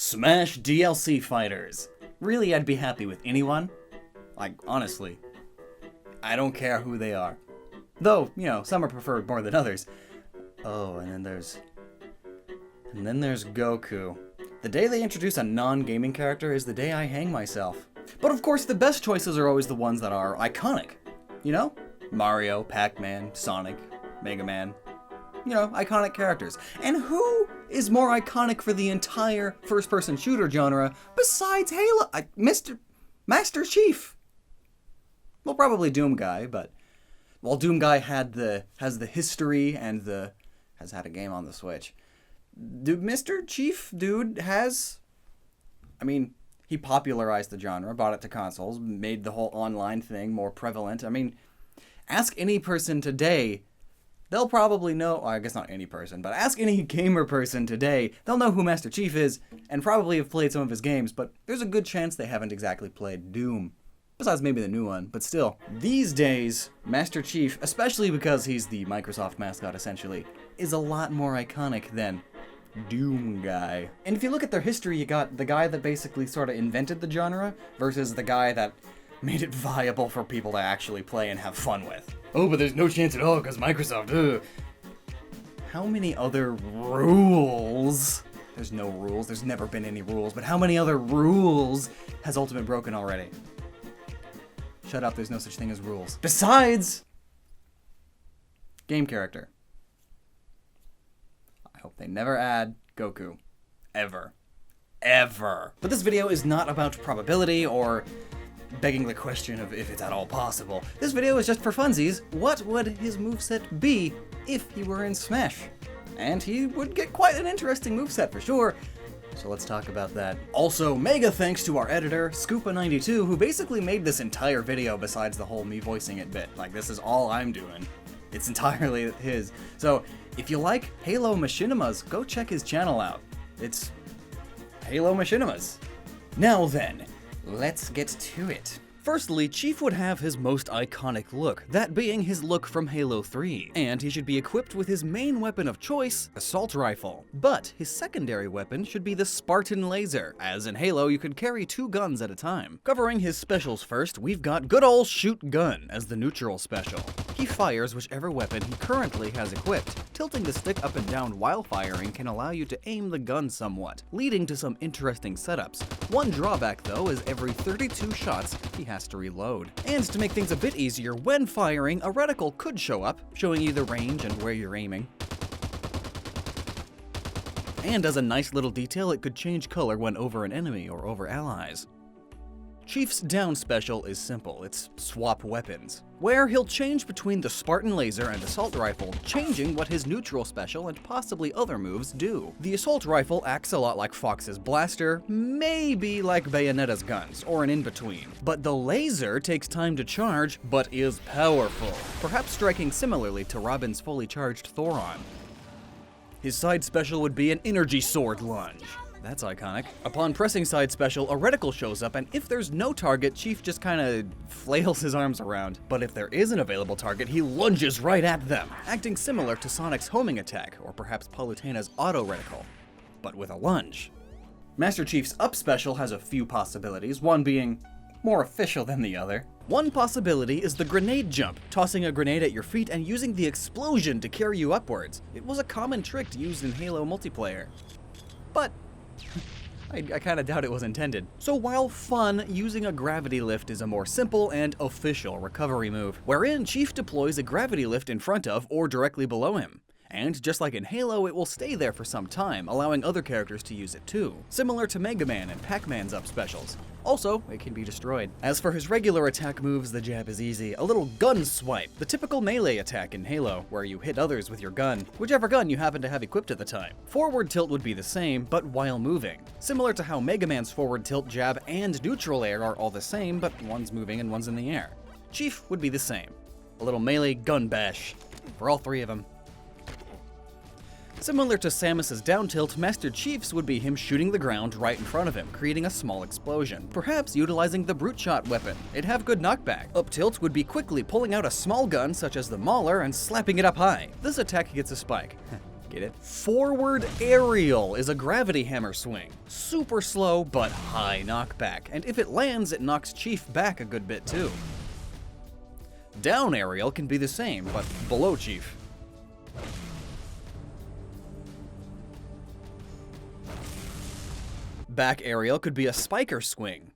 Smash DLC fighters. Really, I'd be happy with anyone. Like, honestly. I don't care who they are. Though, you know, some are preferred more than others. Oh, and then there's Goku. The day they introduce a non-gaming character is the day I hang myself. But of course, the best choices are always the ones that are iconic. You know? Mario, Pac-Man, Sonic, Mega Man. You know, iconic characters. And who is more iconic for the entire first-person shooter genre besides Halo? Master Chief. Well, probably Doom Guy, but while Doom Guy has the history and has had a game on the Switch, Mr. Chief dude has, he popularized the genre, brought it to consoles, made the whole online thing more prevalent. Ask any person today, they'll probably know, well, I guess not any person, but ask any gamer person today, they'll know who Master Chief is, and probably have played some of his games, but there's a good chance they haven't exactly played Doom. Besides maybe the new one, but still. These days, Master Chief, especially because he's the Microsoft mascot essentially, is a lot more iconic than Doom Guy. And if you look at their history, you got the guy that basically sort of invented the genre versus the guy that made it viable for people to actually play and have fun with. Oh, but there's no chance at all because Microsoft, How many other rules? There's no rules, there's never been any rules, but how many other rules has Ultimate broken already? Shut up, there's no such thing as rules. Besides, game character. I hope they never add Goku. Ever. Ever. But this video is not about probability or begging the question of if it's at all possible. This video is just for funsies. What would his moveset be if he were in Smash? And he would get quite an interesting moveset for sure. So let's talk about that. Also, mega thanks to our editor, Scoopa92, who basically made this entire video besides the whole me voicing it bit. Like, this is all I'm doing. It's entirely his. So, if you like Halo Machinimas, go check his channel out. It's Halo Machinimas. Now then, let's get to it. Firstly, Chief would have his most iconic look, that being his look from Halo 3, and he should be equipped with his main weapon of choice, Assault Rifle. But his secondary weapon should be the Spartan Laser, as in Halo you could carry 2 guns at a time. Covering his specials first, we've got good ol' Shoot Gun as the neutral special. He fires whichever weapon he currently has equipped. Tilting the stick up and down while firing can allow you to aim the gun somewhat, leading to some interesting setups. One drawback though is every 32 shots he has to reload. And to make things a bit easier, when firing, a reticle could show up, showing you the range and where you're aiming. And as a nice little detail, it could change color when over an enemy or over allies. Chief's down special is simple, it's swap weapons, where he'll change between the Spartan Laser and Assault Rifle, changing what his neutral special and possibly other moves do. The Assault Rifle acts a lot like Fox's blaster, maybe like Bayonetta's guns, or an in-between. But the laser takes time to charge, but is powerful, perhaps striking similarly to Robin's fully charged Thoron. His side special would be an Energy Sword Lunge. That's iconic. Upon pressing side special, a reticle shows up, and if there's no target, Chief just kinda flails his arms around. But if there is an available target, he lunges right at them, acting similar to Sonic's homing attack, or perhaps Palutena's auto reticle, but with a lunge. Master Chief's up special has a few possibilities, one being more official than the other. One possibility is the grenade jump, tossing a grenade at your feet and using the explosion to carry you upwards. It was a common trick used in Halo multiplayer. But I kinda doubt it was intended. So while fun, using a gravity lift is a more simple and official recovery move, wherein Chief deploys a gravity lift in front of or directly below him. And just like in Halo, it will stay there for some time, allowing other characters to use it too, similar to Mega Man and Pac-Man's up specials. Also, it can be destroyed. As for his regular attack moves, the jab is easy. A little gun swipe, the typical melee attack in Halo, where you hit others with your gun, whichever gun you happen to have equipped at the time. Forward tilt would be the same, but while moving. Similar to how Mega Man's forward tilt, jab, and neutral air are all the same, but one's moving and one's in the air. Chief would be the same. A little melee gun bash for all 3 of them. Similar to Samus's down tilt, Master Chief's would be him shooting the ground right in front of him, creating a small explosion, perhaps utilizing the brute shot weapon. It'd have good knockback. Up tilt would be quickly pulling out a small gun such as the Mauler and slapping it up high. This attack gets a spike. Get it? Forward aerial is a gravity hammer swing. Super slow, but high knockback. And if it lands, it knocks Chief back a good bit too. Down aerial can be the same, but below Chief. Back aerial could be a spiker swing.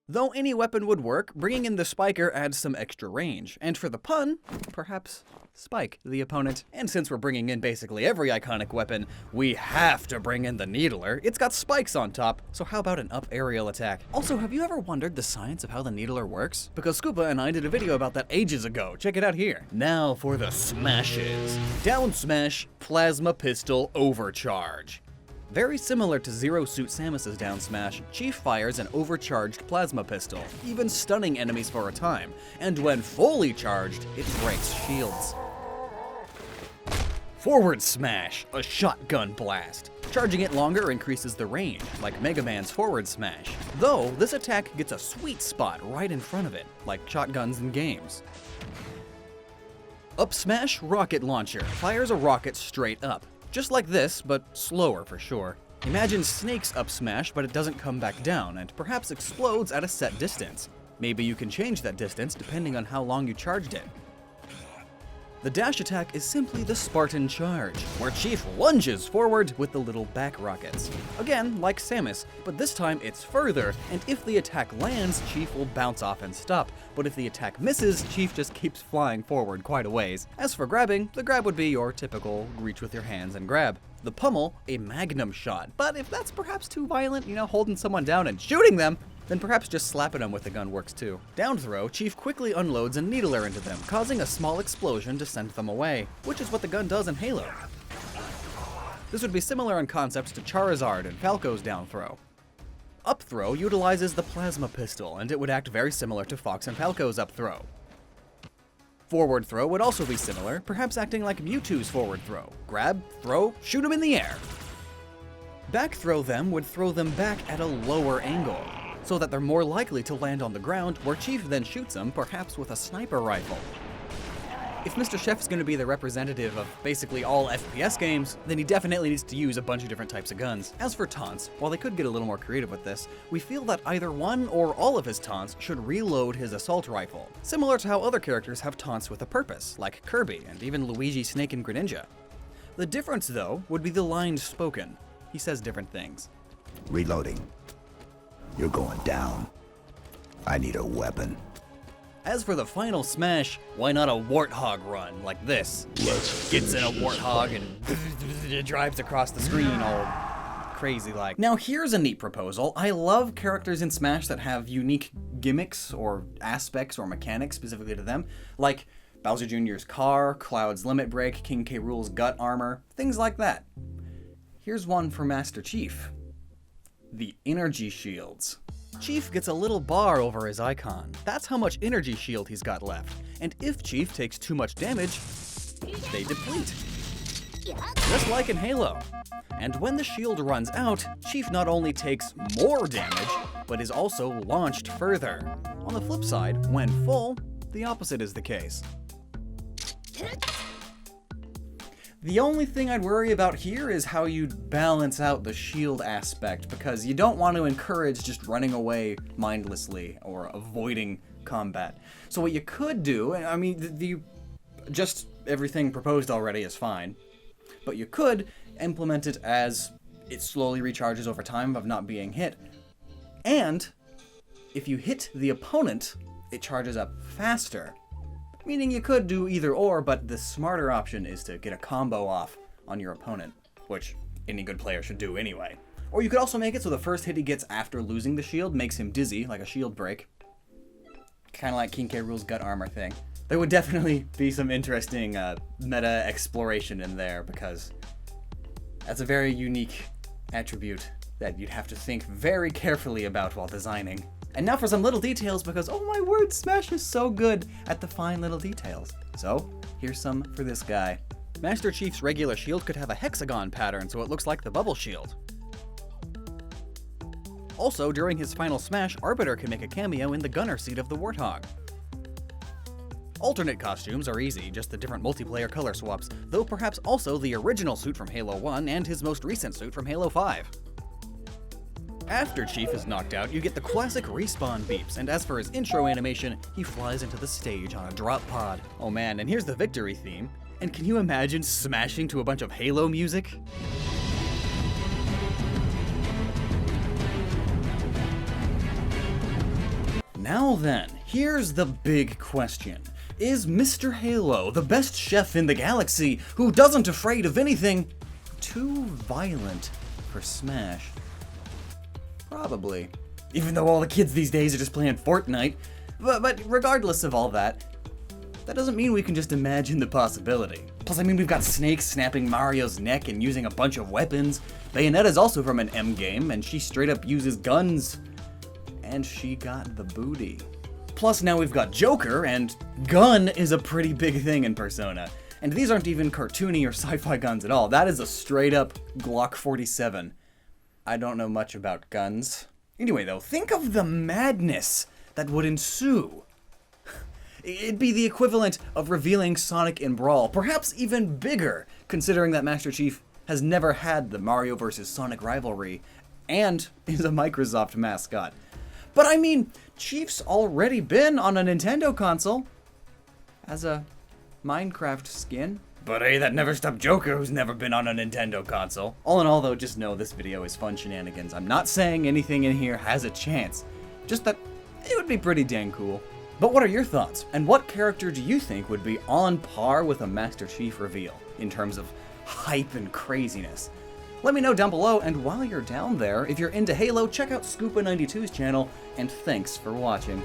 Though any weapon would work, bringing in the spiker adds some extra range. And for the pun, perhaps spike the opponent. And since we're bringing in basically every iconic weapon, we have to bring in the Needler. It's got spikes on top, so how about an up aerial attack? Also, have you ever wondered the science of how the Needler works? Because Scoopa and I did a video about that ages ago. Check it out here. Now for the smashes. Down smash, plasma pistol, overcharge. Very similar to Zero Suit Samus's down smash, Chief fires an overcharged plasma pistol, even stunning enemies for a time, and when fully charged, it breaks shields. Forward smash, a shotgun blast. Charging it longer increases the range, like Mega Man's forward smash. Though, this attack gets a sweet spot right in front of it, like shotguns in games. Up smash, rocket launcher, fires a rocket straight up. Just like this, but slower for sure. Imagine Snake's up smash, but it doesn't come back down, and perhaps explodes at a set distance. Maybe you can change that distance depending on how long you charged it. The dash attack is simply the Spartan charge, where Chief lunges forward with the little back rockets. Again, like Samus, but this time it's further, and if the attack lands, Chief will bounce off and stop, but if the attack misses, Chief just keeps flying forward quite a ways. As for grabbing, the grab would be your typical reach with your hands and grab. The pummel, a magnum shot, but if that's perhaps too violent, holding someone down and shooting them, then perhaps just slapping them with the gun works too. Down throw, Chief quickly unloads a Needler into them, causing a small explosion to send them away, which is what the gun does in Halo. This would be similar in concept to Charizard and Falco's down throw. Up throw utilizes the plasma pistol, and it would act very similar to Fox and Falco's up throw. Forward throw would also be similar, perhaps acting like Mewtwo's forward throw. Grab, throw, shoot them in the air. Back throw them would throw them back at a lower angle, so that they're more likely to land on the ground, where Chief then shoots them, perhaps with a sniper rifle. If Mr. Chef is going to be the representative of basically all FPS games, then he definitely needs to use a bunch of different types of guns. As for taunts, while they could get a little more creative with this, we feel that either one or all of his taunts should reload his assault rifle, similar to how other characters have taunts with a purpose, like Kirby and even Luigi, Snake, and Greninja. The difference, though, would be the lines spoken. He says different things. Reloading. You're going down. I need a weapon. As for the final smash, why not a warthog run like this? Gets in a warthog and drives across the screen all crazy like. Now here's a neat proposal. I love characters in Smash that have unique gimmicks or aspects or mechanics specifically to them, like Bowser Jr.'s car, Cloud's limit break, King K. Rool's gut armor, things like that. Here's one for Master Chief. The energy shields. Chief gets a little bar over his icon. That's how much energy shield he's got left. And if Chief takes too much damage, they deplete. Just like in Halo. And when the shield runs out, Chief not only takes more damage, but is also launched further. On the flip side, when full, the opposite is the case. The only thing I'd worry about here is how you'd balance out the shield aspect, because you don't want to encourage just running away mindlessly or avoiding combat. So what you could do, I mean, just everything proposed already is fine, but you could implement it as it slowly recharges over time of not being hit. And if you hit the opponent, it charges up faster. Meaning you could do either or, but the smarter option is to get a combo off on your opponent, which any good player should do anyway. Or you could also make it so the first hit he gets after losing the shield makes him dizzy, like a shield break. Kind of like King K. Rool's gut armor thing. There would definitely be some interesting meta exploration in there, because that's a very unique attribute that you'd have to think very carefully about while designing. And now for some little details, because oh my word, Smash is so good at the fine little details. So, here's some for this guy. Master Chief's regular shield could have a hexagon pattern so it looks like the bubble shield. Also, during his final smash, Arbiter can make a cameo in the gunner seat of the Warthog. Alternate costumes are easy, just the different multiplayer color swaps, though perhaps also the original suit from Halo 1 and his most recent suit from Halo 5. After Chief is knocked out, you get the classic respawn beeps, and as for his intro animation, he flies into the stage on a drop pod. Oh man, and here's the victory theme. And can you imagine smashing to a bunch of Halo music? Now then, here's the big question. Is Mr. Halo, the best chef in the galaxy, who doesn't afraid of anything, too violent for Smash? Probably. Even though all the kids these days are just playing Fortnite. But regardless of all that, that doesn't mean we can just imagine the possibility. Plus, I mean, we've got Snake snapping Mario's neck and using a bunch of weapons. Bayonetta's also from an M game, and she straight up uses guns. And she got the booty. Plus, now we've got Joker, and gun is a pretty big thing in Persona. And these aren't even cartoony or sci-fi guns at all. That is a straight up Glock 47. I don't know much about guns. Anyway though, think of the madness that would ensue. It'd be the equivalent of revealing Sonic in Brawl, perhaps even bigger, considering that Master Chief has never had the Mario vs. Sonic rivalry, and is a Microsoft mascot. But I mean, Chief's already been on a Nintendo console as a Minecraft skin. But hey, that never stopped Joker, who's never been on a Nintendo console. All in all though, just know this video is fun shenanigans. I'm not saying anything in here has a chance, just that it would be pretty dang cool. But what are your thoughts? And what character do you think would be on par with a Master Chief reveal in terms of hype and craziness? Let me know down below, and while you're down there, if you're into Halo, check out Scoopa92's channel, and thanks for watching.